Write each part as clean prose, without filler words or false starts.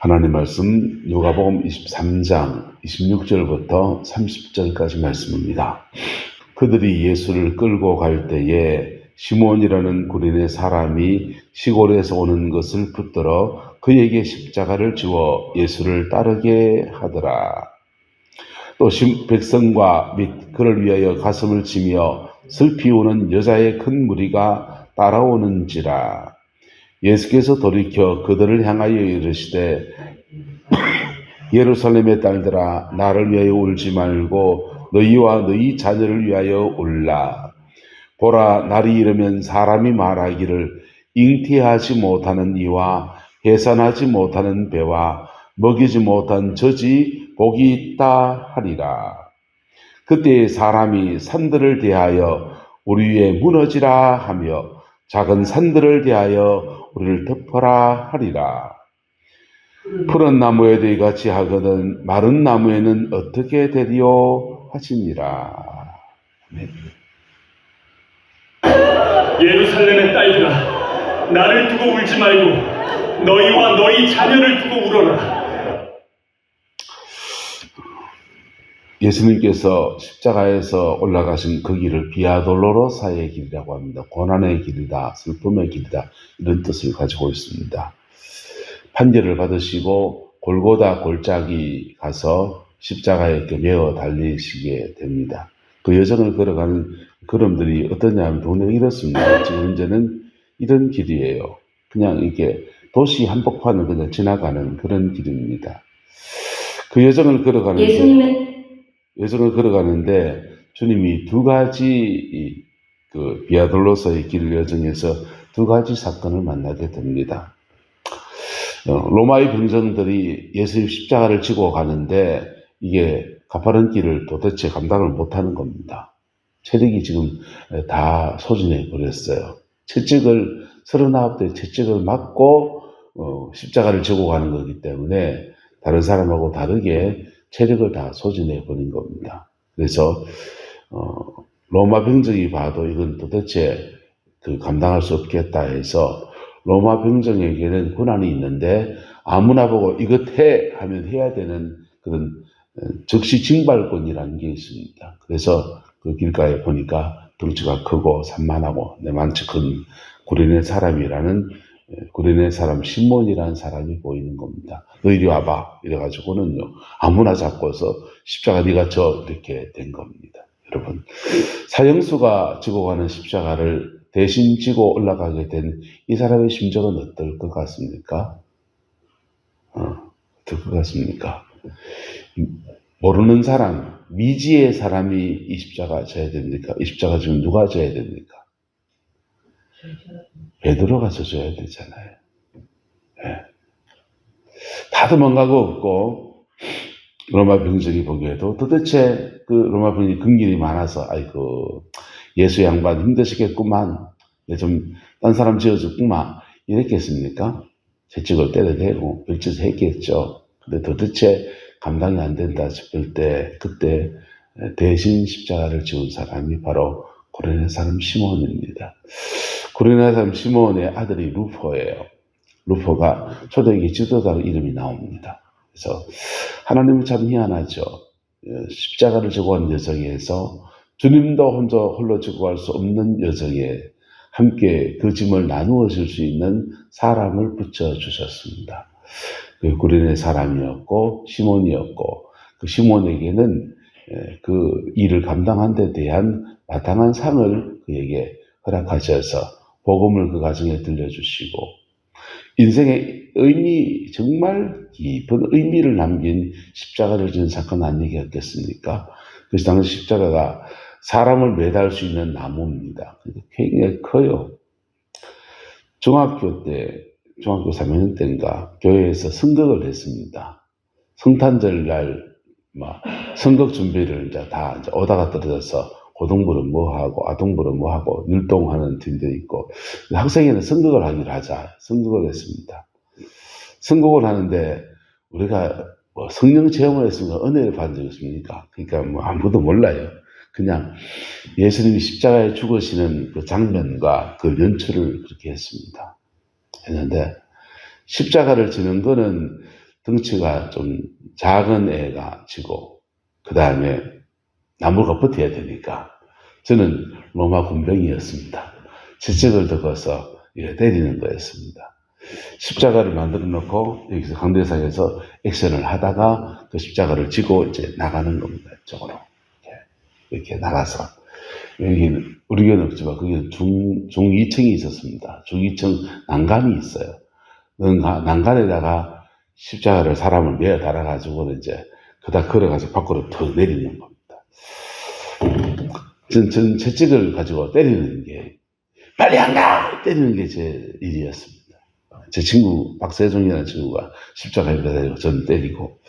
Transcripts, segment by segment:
하나님 말씀 누가복음 23장 26절부터 30절까지 말씀입니다. 그들이 예수를 끌고 갈 때에 시몬이라는 구레네 사람이 시골에서 오는 것을 붙들어 그에게 십자가를 지워 예수를 따르게 하더라. 또 백성과 및 그를 위하여 가슴을 치며 슬피 우는 여자의 큰 무리가 따라오는지라. 예수께서 돌이켜 그들을 향하여 이르시되 예루살렘의 딸들아, 나를 위하여 울지 말고 너희와 너희 자녀를 위하여 울라. 보라, 날이 이르면 사람이 말하기를 잉태하지 못하는 이와 해산하지 못하는 배와 먹이지 못한 젖이 복이 있다 하리라. 그때 사람이 산들을 대하여 우리 위에 무너지라 하며 작은 산들을 대하여 우리를 덮어라 하리라. 푸른 나무에도 이같이 하거든 마른 나무에는 어떻게 되리요 하시니라. 아멘. 예루살렘의 딸들아, 나를 두고 울지 말고 너희와 너희 자녀를 두고 울어라. 예수님께서 십자가에서 올라가신 그 길을 비아돌로로사의 길이라고 합니다. 고난의 길이다, 슬픔의 길이다, 이런 뜻을 가지고 있습니다. 판결을 받으시고 골고다 골짜기 가서 십자가에 매어 달리시게 됩니다. 그 여정을 걸어가는 걸음들이 어떠냐 하면 동네가 이렇습니다. 지금 현재는 이런 길이에요. 그냥 이게 도시 한복판을 그냥 지나가는 그런 길입니다. 그 여정을 걸어가는데 주님이 두 가지 그 비아돌로서의 길 여정에서 두 가지 사건을 만나게 됩니다. 로마의 병정들이 예수의 십자가를 지고 가는데 이게 가파른 길을 도대체 감당을 못하는 겁니다. 체력이 지금 다 소진해 버렸어요. 39대 채찍을 맞고 십자가를 지고 가는 거기 때문에 다른 사람하고 다르게 체력을 다 소진해 버린 겁니다. 그래서 로마 병정이 봐도 이건 도대체 감당할 수 없겠다 해서 로마 병정에게는 권한이 있는데 아무나 보고 이것 해 하면 해야 되는 그런 즉시 징발권이라는 게 있습니다. 그래서 그 길가에 보니까 덩치가 크고 산만하고 내만치 큰 구레네 사람 시몬이라는 사람이 보이는 겁니다. 너 이리 와봐 이래가지고는요 아무나 잡고서 십자가 네가 져 이렇게 된 겁니다. 여러분, 사형수가 지고 가는 십자가를 대신 지고 올라가게 된 이 사람의 심정은 어떨 것 같습니까? 어떨 것 같습니까? 모르는 사람, 미지의 사람이 이 십자가 져야 됩니까? 이 십자가 지금 누가 져야 됩니까? 베드로가 져줘야 되잖아요. 네. 다 도망가고 없고 로마 병정이 보기에도 도대체 그 로마 병정이 근길이 많아서 아이고 예수 양반 힘드시겠구만, 좀 딴 사람 지어줬구만 이랬겠습니까? 채찍을 때려대고 별짓을 했겠죠. 근데 도대체 감당이 안 된다 싶을 때 그때 대신 십자가를 지은 사람이 바로 구레네 사람 시몬입니다. 구레네 사람 시몬의 아들이 루포예요. 루포가 초대교회 지도자 이름이 나옵니다. 그래서 하나님은 참 희한하죠. 십자가를 지고 가는 여정에서 주님도 혼자 홀로 지고 갈 수 없는 여정에 함께 그 짐을 나누어 줄 수 있는 사람을 붙여주셨습니다. 그 구레네 사람이었고 시몬이었고 그 시몬에게는 그 일을 감당한 데 대한 마땅한 상을 그에게 허락하셔서 복음을 그 가정에 들려주시고 인생의 의미, 정말 깊은 의미를 남긴 십자가를 지는 사건 아니겠습니까? 그래서 당시 십자가가 사람을 매달 수 있는 나무입니다. 굉장히 커요. 중학교 3학년 때인가 교회에서 선거를 했습니다. 성탄절 날 선거 준비를 이제 오다가 떨어져서 고등부는 뭐 하고 아동부는 뭐 하고 율동하는 팀도 있고 학생회는 선거를 하기로 하자 선거를 했습니다. 선거를 하는데 우리가 성령 체험을 했습니까? 은혜를 받은 적이 있습니까? 그러니까 아무도 몰라요. 그냥 예수님이 십자가에 죽으시는 그 장면과 그 연출을 그렇게 했습니다. 했는데 십자가를 지는 거는 덩치가 좀 작은 애가 지고 그 다음에 나무가 버텨야 되니까 저는 로마 군병이었습니다. 채찍을 들고서 때리는 거였습니다. 십자가를 만들어 놓고 여기서 강대상에서 액션을 하다가 그 십자가를 지고 이제 나가는 겁니다. 이쪽으로 이렇게 나가서 여기는 우리 교회는 없지만 거기는 중2층이 있었습니다. 중2층 난간이 있어요. 난간에다가 십자가를 사람을 매어 달아가지고 이제 그다 걸어가서 밖으로 더 내리는 겁니다. 전 채찍을 가지고 때리는 게 빨리 안 가! 때리는 게 제 일이었습니다. 제 친구 박세종이라는 친구가 십자가에다 대고 전 때리고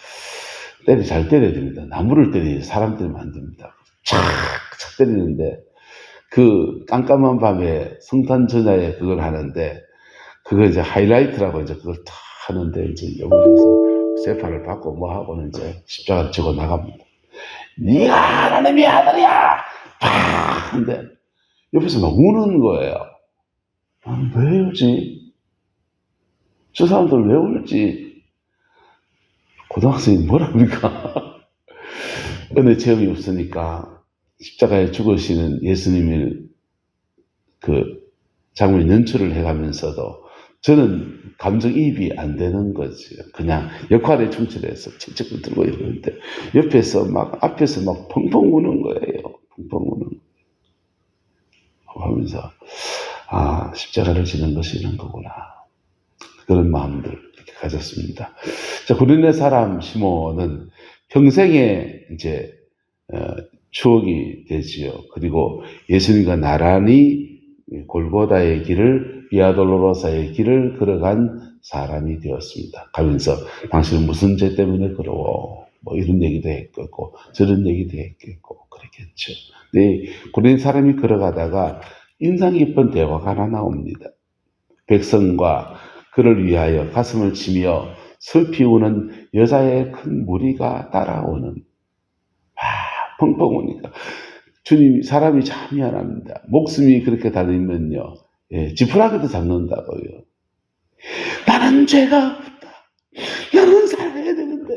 잘 때려야 됩니다. 나무를 때리지 사람 때리면 안 됩니다. 착 때리는데 그 깜깜한 밤에 성탄 전야에 그걸 하는데 그거 이제 하이라이트라고 이제 그걸 다 하는데 이제 여기서 세파를 받고 뭐 하고는 이제 십자가를 지고 나갑니다. 네가 하나님의 아들이야! 팍! 근데 옆에서 막 우는 거예요. 왜 울지? 저 사람들 왜 울지? 고등학생이 뭐랍니까? 은혜 체험이 없으니까 십자가에 죽으시는 예수님의 그 장면 연출을 해가면서도 저는 감정이입이 안 되는 거지. 그냥 역할에 충실해서 채찍을 들고 이러는데 옆에서 막 앞에서 막 펑펑 우는 거예요. 펑펑 우는 하면서 십자가를 지는 것이 이런 거구나. 그런 마음들 이렇게 가졌습니다. 자, 구린의 사람 시몬은 평생에 이제 추억이 되지요. 그리고 예수님과 나란히 골고다의 길을 비아돌로로사의 길을 걸어간 사람이 되었습니다. 가면서 당신은 무슨 죄 때문에 걸어오? 뭐 이런 얘기도 했겠고 저런 얘기도 했겠고 그랬겠죠. 네, 구린 사람이 걸어가다가 인상 깊은 대화가 하나 나옵니다. 백성과 그를 위하여 가슴을 치며 슬피 우는 여자의 큰 무리가 따라오는 펑펑 오니까 주님 사람이 참 미안합니다. 목숨이 그렇게 달리면요 지푸라기도 잡는다고요. 나는 죄가 없다. 나는 살아야 되는데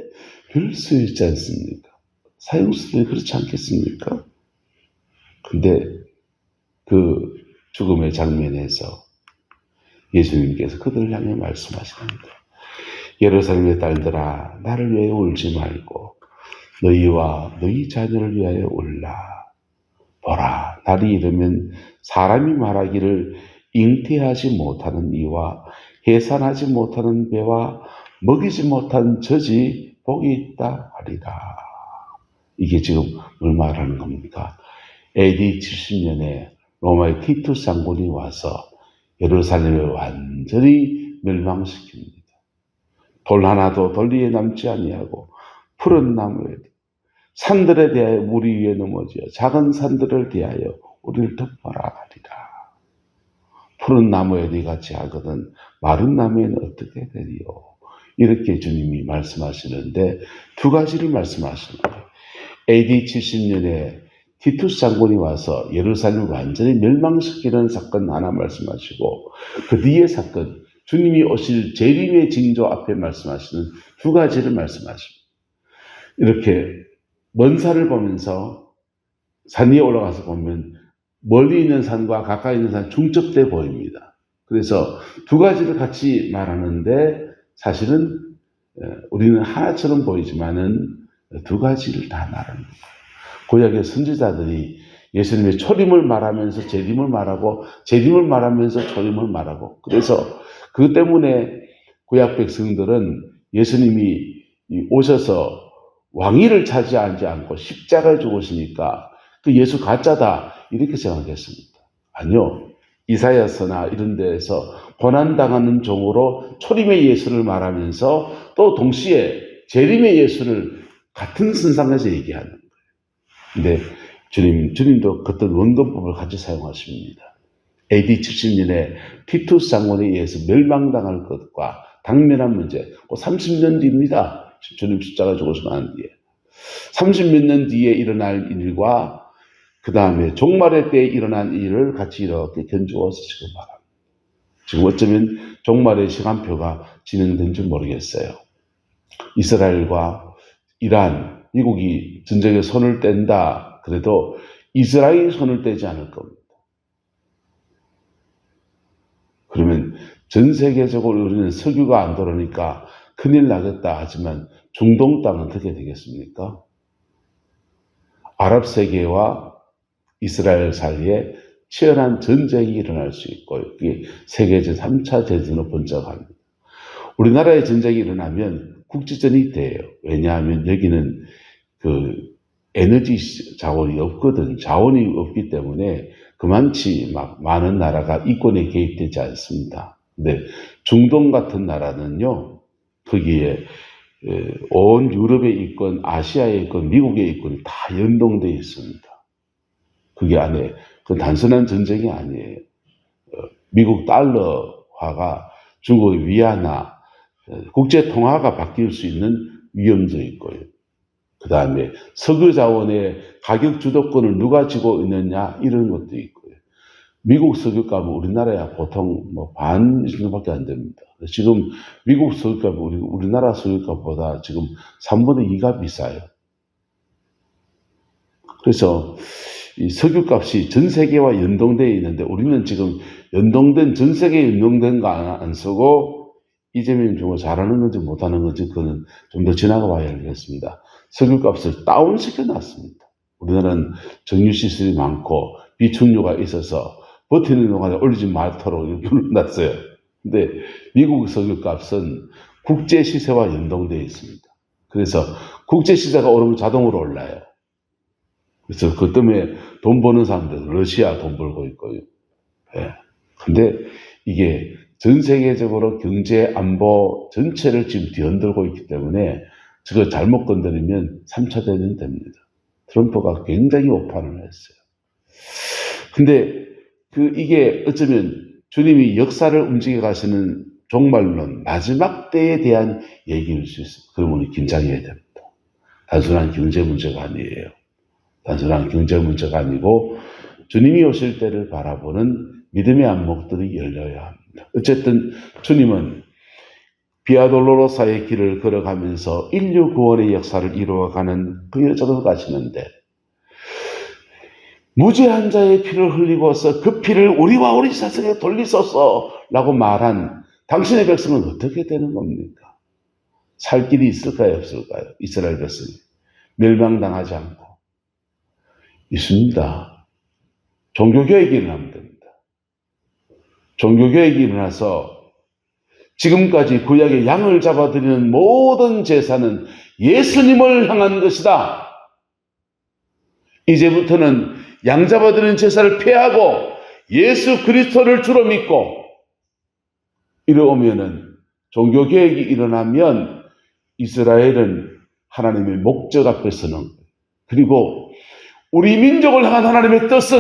그럴 수 있지 않습니까? 사형수들이 그렇지 않겠습니까? 근데 그 죽음의 장면에서 예수님께서 그들을 향해 말씀하십니다. 예루살렘의 딸들아 나를 위하여 울지 말고 너희와 너희 자녀를 위하여 울라. 보라 날이 이르면 사람이 말하기를 잉태하지 못하는 이와 해산하지 못하는 배와 먹이지 못한 젖이 복이 있다 하리라. 이게 지금 뭘 말하는 겁니까? AD 70년에 로마의 티투스 장군이 와서 예루살렘을 완전히 멸망시킵니다. 돌 하나도 돌리에 남지 아니하고 푸른 나무에 산들에 대하여 우리 위에 넘어져 작은 산들을 대하여 우리를 덮어라 하리라. 푸른 나무에 같이 하거든 마른 나무에는 어떻게 되리요? 이렇게 주님이 말씀하시는데 두 가지를 말씀하시는 거예요. AD 70년에 티투스 장군이 와서 예루살렘을 완전히 멸망시키는 사건 하나 말씀하시고 그 뒤의 사건 주님이 오실 재림의 징조 앞에 말씀하시는 두 가지를 말씀하십니다. 이렇게 먼 산을 보면서 산 위에 올라가서 보면 멀리 있는 산과 가까이 있는 산 중첩돼 보입니다. 그래서 두 가지를 같이 말하는데 사실은 우리는 하나처럼 보이지만은 두 가지를 다 말합니다. 구약의 선지자들이 예수님의 초림을 말하면서 재림을 말하고 재림을 말하면서 초림을 말하고 그래서 그 때문에 구약 백성들은 예수님이 오셔서 왕위를 차지하지 않고 십자가에 죽으시니까 그 예수 가짜다 이렇게 생각했습니다. 아니요. 이사야서나 이런 데에서 고난당하는 종으로 초림의 예수를 말하면서 또 동시에 재림의 예수를 같은 선상에서 얘기하는 거예요. 근데 주님도 그떤 원근법을 같이 사용하십니다. AD 70년에 티투스 장군에 의해서 멸망당할 것과 당면한 문제, 30년 뒤입니다. 주님 십자가 죽으시고 난 뒤에. 30몇 년 뒤에 일어날 일과 그 다음에 종말의 때에 일어난 일을 같이 이렇게 견주어서 지금 말합니다. 지금 어쩌면 종말의 시간표가 진행된 줄 모르겠어요. 이스라엘과 이란, 미국이 전쟁에 손을 뗀다 그래도 이스라엘이 손을 떼지 않을 겁니다. 그러면 전 세계적으로 우리는 석유가 안 들어오니까 큰일 나겠다 하지만 중동 땅은 어떻게 되겠습니까? 아랍 세계와 이스라엘 사이에 치열한 전쟁이 일어날 수 있고 이게 세계 제3차 대전으로 번쩍합니다. 우리나라에 전쟁이 일어나면 국지전이 돼요. 왜냐하면 여기는 그 에너지 자원이 없거든. 자원이 없기 때문에 그만치 막 많은 나라가 이권에 개입되지 않습니다. 근데 중동 같은 나라는요, 거기에 온 유럽의 이권, 아시아의 이권, 미국의 이권이 다 연동되어 있습니다. 그게 안에 그 단순한 전쟁이 아니에요. 미국 달러화가 중국의 위안화, 국제 통화가 바뀔 수 있는 위험도 있고요. 그 다음에 석유 자원의 가격 주도권을 누가 쥐고 있느냐 이런 것도 있고요. 미국 석유값은 우리나라야 보통 뭐 반 정도밖에 안 됩니다. 지금 미국 석유값은 우리나라 석유값보다 지금 3분의 2가 비싸요. 그래서 이 석유값이 전 세계와 연동되어 있는데 우리는 지금 전 세계에 연동된 거 안 쓰고 이재명 정부 잘하는 건지 못하는 건지 그거는 좀 더 지나가 봐야 알겠습니다. 석유값을 다운시켜 놨습니다. 우리나라는 정유 시설이 많고 비축유가 있어서 버티는 동안에 올리지 말도록 눌러놨어요. 근데 미국 석유값은 국제 시세와 연동되어 있습니다. 그래서 국제 시세가 오르면 자동으로 올라요. 그래서 그 때문에 돈 버는 사람들, 러시아 돈 벌고 있고요. 예. 근데 이게 전 세계적으로 경제 안보 전체를 지금 뒤흔들고 있기 때문에 저거 잘못 건드리면 3차 대전이 됩니다. 트럼프가 굉장히 오판을 했어요. 근데 이게 어쩌면 주님이 역사를 움직여 가시는 종말론 마지막 때에 대한 얘기일 수 있어요. 그러면 우리 긴장해야 됩니다. 단순한 경제 문제가 아니에요. 단순한 경제 문제가 아니고 주님이 오실 때를 바라보는 믿음의 안목들이 열려야 합니다. 어쨌든 주님은 비아돌로로사의 길을 걸어가면서 인류 구원의 역사를 이루어가는 그 여정을 가시는데 무죄한 자의 피를 흘리고서 그 피를 우리와 우리 자손에 돌리소서 라고 말한 당신의 백성은 어떻게 되는 겁니까? 살 길이 있을까요? 없을까요? 이스라엘 백성이 멸망당하지 않고 있습니다. 종교개혁이 일어나면 됩니다. 종교개혁이 일어나서 지금까지 구약의 양을 잡아드리는 모든 제사는 예수님을 향한 것이다. 이제부터는 양 잡아드리는 제사를 폐하고 예수 그리스도를 주로 믿고 이러오면은 종교개혁이 일어나면 이스라엘은 하나님의 목적 앞에 서는 그리고 우리 민족을 향한 하나님의 뜻은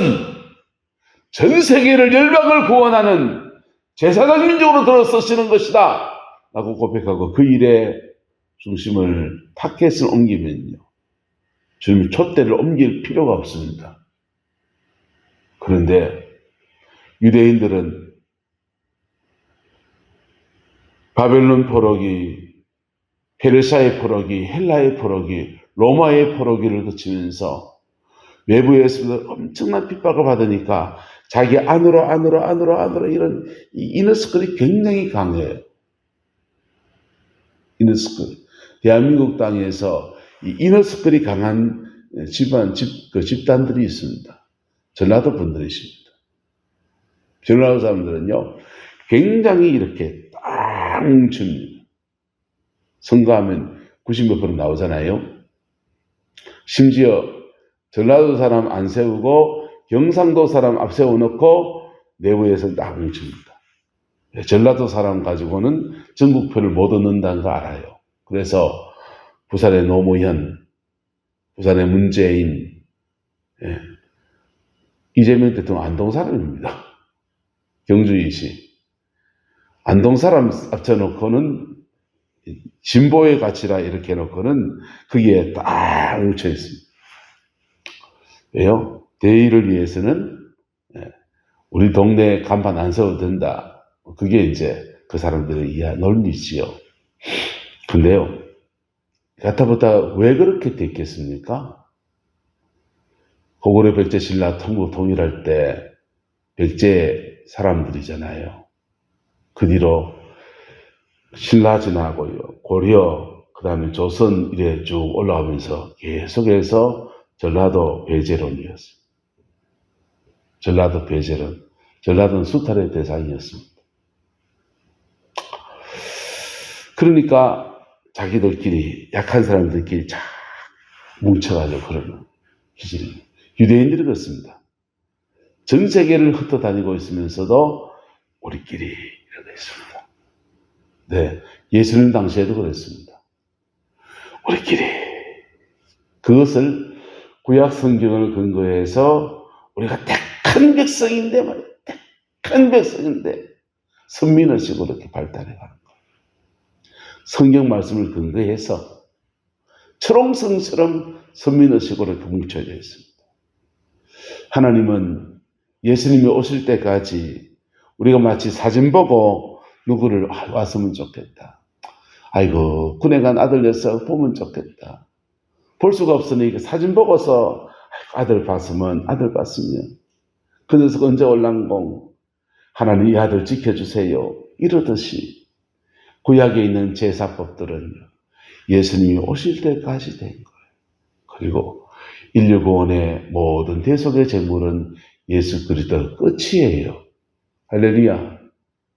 전 세계를 열방을 구원하는 제사장 민족으로 들어서시는 것이다 라고 고백하고 그 일에 중심을 타켓을 옮기면요 주님이 촛대를 옮길 필요가 없습니다. 그런데 유대인들은 바벨론 포로기, 페르시아의 포로기, 헬라의 포로기, 로마의 포로기를 거치면서 외부에서 엄청난 핍박을 받으니까 자기 안으로 이런 이너스클이 굉장히 강해요. 이너스클. 대한민국 땅에서 이 이너스클이 강한 집단들이 있습니다. 전라도 분들이십니다. 전라도 사람들은요, 굉장히 이렇게 딱 뭉칩니다. 선거하면 90몇 % 나오잖아요. 심지어 전라도 사람 안 세우고 경상도 사람 앞 세워놓고 내부에서 딱 뭉칩니다. 전라도 사람 가지고는 전국표를 못 얻는다는 거 알아요. 그래서 부산의 노무현, 부산의 문재인, 이재명 대통령 안동 사람입니다. 경주이시. 안동 사람 합쳐놓고는 진보의 가치라 이렇게 해놓고는 거기에 딱 뭉쳐 있습니다. 왜요? 대의를 위해서는 우리 동네 간판 안 세워도 된다. 그게 이제 그 사람들의 논리지요. 근데요, 가타부타 왜 그렇게 됐겠습니까? 고구려 백제 신라 통일할 때 백제 사람들이잖아요. 그 뒤로 신라 지나고요, 고려, 그 다음에 조선 이래 쭉 올라오면서 계속해서 전라도 배제론이었어요. 전라도 배제론. 전라도는 수탈의 대상이었습니다. 그러니까 자기들끼리, 약한 사람들끼리 쫙 뭉쳐가지고 그러는 기질이. 유대인들이 그렇습니다. 전 세계를 흩어다니고 있으면서도 우리끼리 이러고 있습니다. 네, 예수님 당시에도 그랬습니다. 우리끼리. 그것을 구약 성경을 근거해서 우리가 택한 백성인데 말이에요. 택한 백성인데 선민의식으로 이렇게 발달해 가는 거예요. 성경 말씀을 근거해서 초롱성처럼 선민의식으로 이렇게 뭉쳐져 있습니다. 하나님은 예수님이 오실 때까지 우리가 마치 사진 보고 누구를 왔으면 좋겠다. 아이고 군에 간 아들 녀석 보면 좋겠다. 볼 수가 없으니 사진 보고서 아들 봤으면 그 녀석 언제 올랑공 하나님 이 아들 지켜주세요 이러듯이 구약에 있는 제사법들은 예수님이 오실 때까지 된 거예요. 그리고 인류 구원의 모든 대속의 제물은 예수 그리스도 끝이에요. 할렐루야.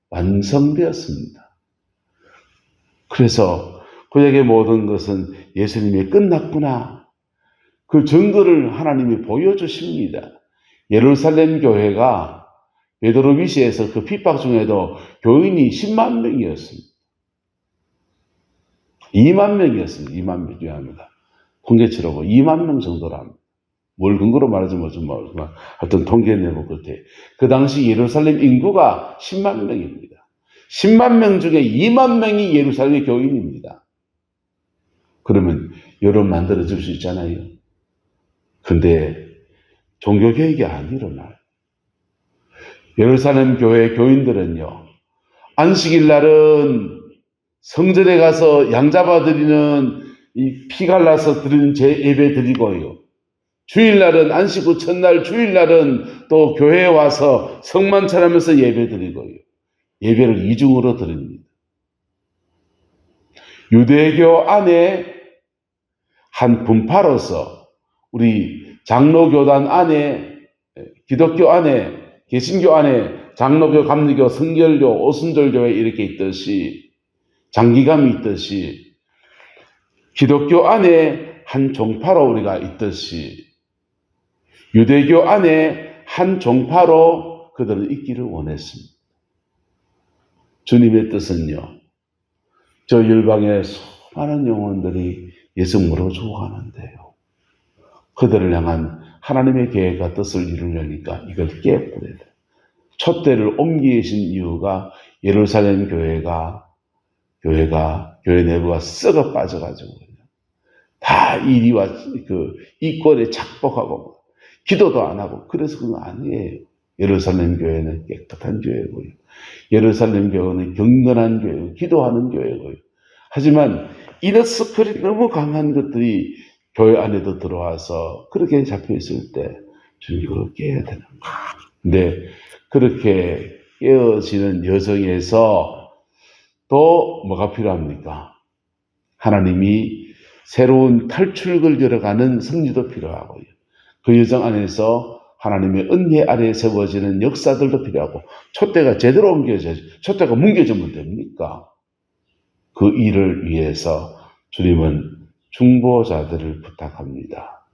완성되었습니다. 그래서 구약의 모든 것은 예수님이 끝났구나. 그 증거를 하나님이 보여주십니다. 예루살렘 교회가 베드로 위시에서 그 핍박 중에도 교인이 10만 명이었습니다. 2만 명이었습니다. 2만 명 중요합니다. 통계치라고 2만 명 정도랍니다. 뭘 근거로 말하지 모르지만 하여튼 통계 내고 그때 그 당시 예루살렘 인구가 10만 명입니다. 10만 명 중에 2만 명이 예루살렘 교인입니다. 그러면 여론 만들어질 수 있잖아요. 근데 종교개혁이 안 일어나요. 예루살렘 교회 교인들은요, 안식일 날은 성전에 가서 양 잡아드리는 이 피 갈라서 드리는 예배 드리고요. 주일날은 안식 후 첫날 주일날은 또 교회에 와서 성만 차리면서 예배 드리고요. 예배를 이중으로 드립니다. 유대교 안에 한 분파로서 우리 장로교단 안에 기독교 안에 개신교 안에 장로교, 감리교, 성결교, 오순절교회 이렇게 있듯이 장기감이 있듯이 기독교 안에 한 종파로 우리가 있듯이 유대교 안에 한 종파로 그들은 있기를 원했습니다. 주님의 뜻은요, 저 열방의 수많은 영혼들이 예수님으로 죽어가는데요, 그들을 향한 하나님의 계획과 뜻을 이루려니까 이걸 깨버려야 돼요. 촛대를 옮기신 이유가 예루살렘 교회 내부가 썩어 빠져가지고 다 이리와 그 이권에 착복하고 기도도 안 하고 그래서 그건 아니에요. 예루살렘 교회는 깨끗한 교회고요. 예루살렘 교회는 경건한 교회고 기도하는 교회고요. 하지만 이너스컬이 너무 강한 것들이 교회 안에도 들어와서 그렇게 잡혀 있을 때 주님 이걸 깨야 되는 거예요. 근데 그렇게 깨어지는 여정에서 또 뭐가 필요합니까? 하나님이 새로운 탈출을 열어가는 승리도 필요하고요. 그 여정 안에서 하나님의 은혜 아래에 세워지는 역사들도 필요하고 촛대가 제대로 옮겨져야지. 촛대가 뭉개지면 됩니까? 그 일을 위해서 주님은 중보자들을 부탁합니다.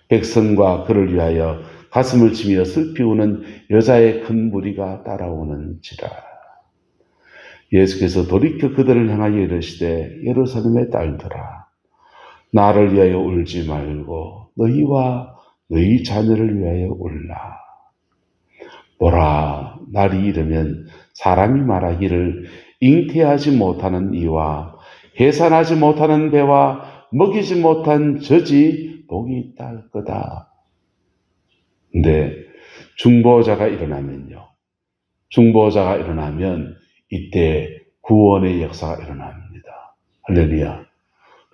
백성과 그를 위하여 가슴을 치며 슬피 우는 여자의 큰 무리가 따라오는지라. 예수께서 돌이켜 그들을 향하여 이르시되 예루살렘의 딸들아 나를 위하여 울지 말고 너희와 너희 자녀를 위하여 울라. 보라 날이 이르면 사람이 말하기를 잉태하지 못하는 이와 해산하지 못하는 배와 먹이지 못한 젖이 복이 있다 할 거다. 근데 중보자가 일어나면 이때 구원의 역사가 일어납니다. 할렐루야.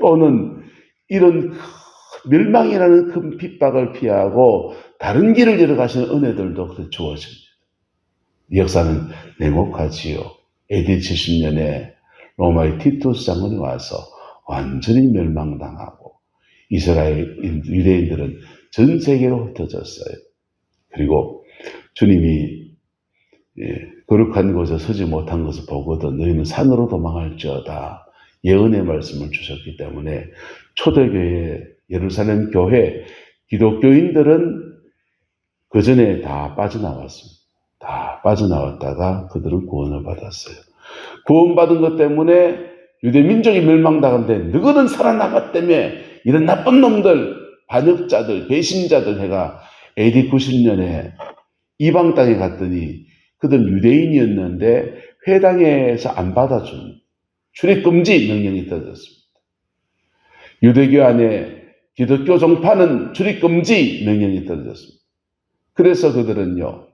또는 이런 멸망이라는 큰 핍박을 피하고 다른 길을 걸어가시는 은혜들도 그렇게 주어집니다. 이 역사는 냉혹하지요. AD 70년에 로마의 티투스 장군이 와서 완전히 멸망당하고 이스라엘 유대인들은 전 세계로 흩어졌어요. 그리고 주님이 거룩한 곳에 서지 못한 것을 보거든 너희는 산으로 도망할지어다 예언의 말씀을 주셨기 때문에 초대교회 예루살렘 교회 기독교인들은 그 전에 다 빠져나왔습니다. 다 빠져나왔다가 그들은 구원을 받았어요. 구원받은 것 때문에 유대 민족이 멸망당한데 너희는 살아나갔다며 이런 나쁜 놈들, 반역자들, 배신자들 해가 AD 90년에 이방 땅에 갔더니 그들은 유대인이었는데 회당에서 안 받아준 출입금지 명령이 떨어졌습니다. 유대교 안에 기독교 종파는 출입금지 명령이 떨어졌습니다. 그래서 그들은요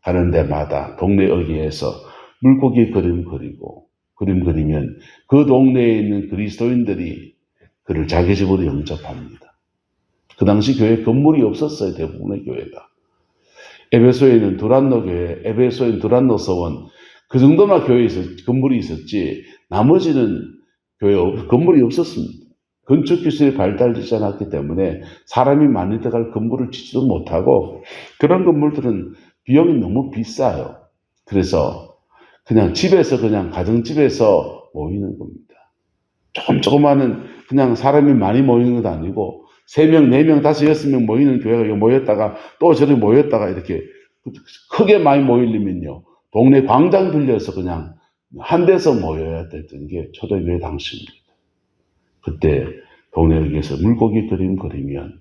가는 데마다 동네 어귀에서 물고기 그림 그리면 그 동네에 있는 그리스도인들이 그를 자기 집으로 영접합니다. 그 당시 교회 건물이 없었어요. 대부분의 교회가. 에베소에 있는 두란노 교회, 에베소에 있는 두란노 서원 그 정도만 교회에서 건물이 있었지 나머지는 건물이 없었습니다. 건축 기술이 발달되지 않았기 때문에 사람이 많이 들어갈 건물을 짓지도 못하고 그런 건물들은 비용이 너무 비싸요. 그래서 그냥 집에서 그냥 가정집에서 모이는 겁니다. 조그마한 그냥 사람이 많이 모이는 것도 아니고 3명, 4명, 5, 6명 모이는 교회가 모였다가 또 저리 모였다가 이렇게 크게 많이 모이려면요. 동네 광장 빌려서 그냥 한 데서 모여야 됐던 게 초대교회 당시입니다. 그때 동네에서 물고기 그림 그리면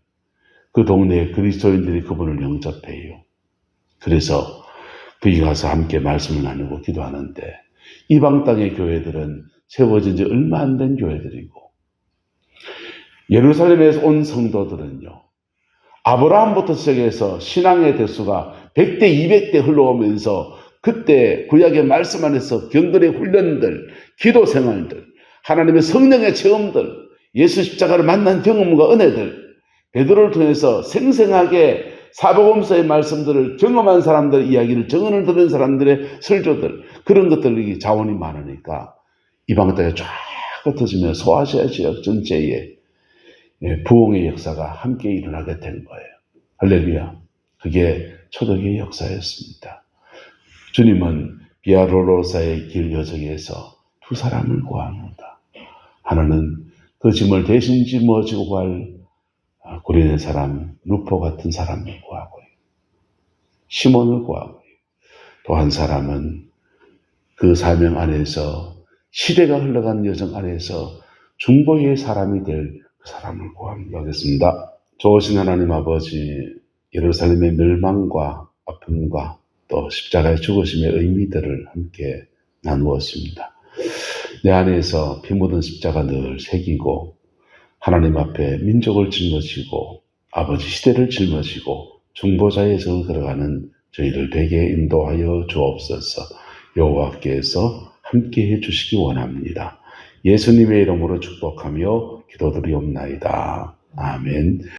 그 동네에 그리스도인들이 그분을 영접해요. 그래서 거기 가서 함께 말씀을 나누고 기도하는데 이방 땅의 교회들은 세워진 지 얼마 안 된 교회들이고 예루살렘에서 온 성도들은요. 아브라함부터 시작해서 신앙의 대수가 100대, 200대 흘러오면서 그때 구약의 말씀 안에서 경건의 훈련들, 기도 생활들, 하나님의 성령의 체험들, 예수 십자가를 만난 경험과 은혜들, 베드로를 통해서 생생하게 사복음서의 말씀들을 경험한 사람들 이야기를 증언을 들은 사람들의 설교들 그런 것들이 자원이 많으니까 이방 땅에 쫙 흩어지면 소아시아 지역 전체에 부흥의 역사가 함께 일어나게 된 거예요. 할렐루야. 그게 초대교회 역사였습니다. 주님은 비아로로사의 길 여정에서 2 사람을 구하노다. 하나는 그 짐을 대신 짊어지고 갈 구린의 사람, 루포 같은 사람을 구하고요. 시몬을 구하고요. 또 한 사람은 그 사명 안에서 시대가 흘러간 여정 안에서 중보의 사람이 될 그 사람을 구하겠습니다. 좋으신 하나님 아버지, 예루살렘의 멸망과 아픔과 또 십자가의 죽으심의 의미들을 함께 나누었습니다. 내 안에서 피 묻은 십자가 늘 새기고 하나님 앞에 민족을 짊어지고 아버지 시대를 짊어지고 중보자의 정을 걸어가는 저희들 되게 인도하여 주옵소서. 여호와께서 함께해 주시기 원합니다. 예수님의 이름으로 축복하며 기도드리옵나이다. 아멘.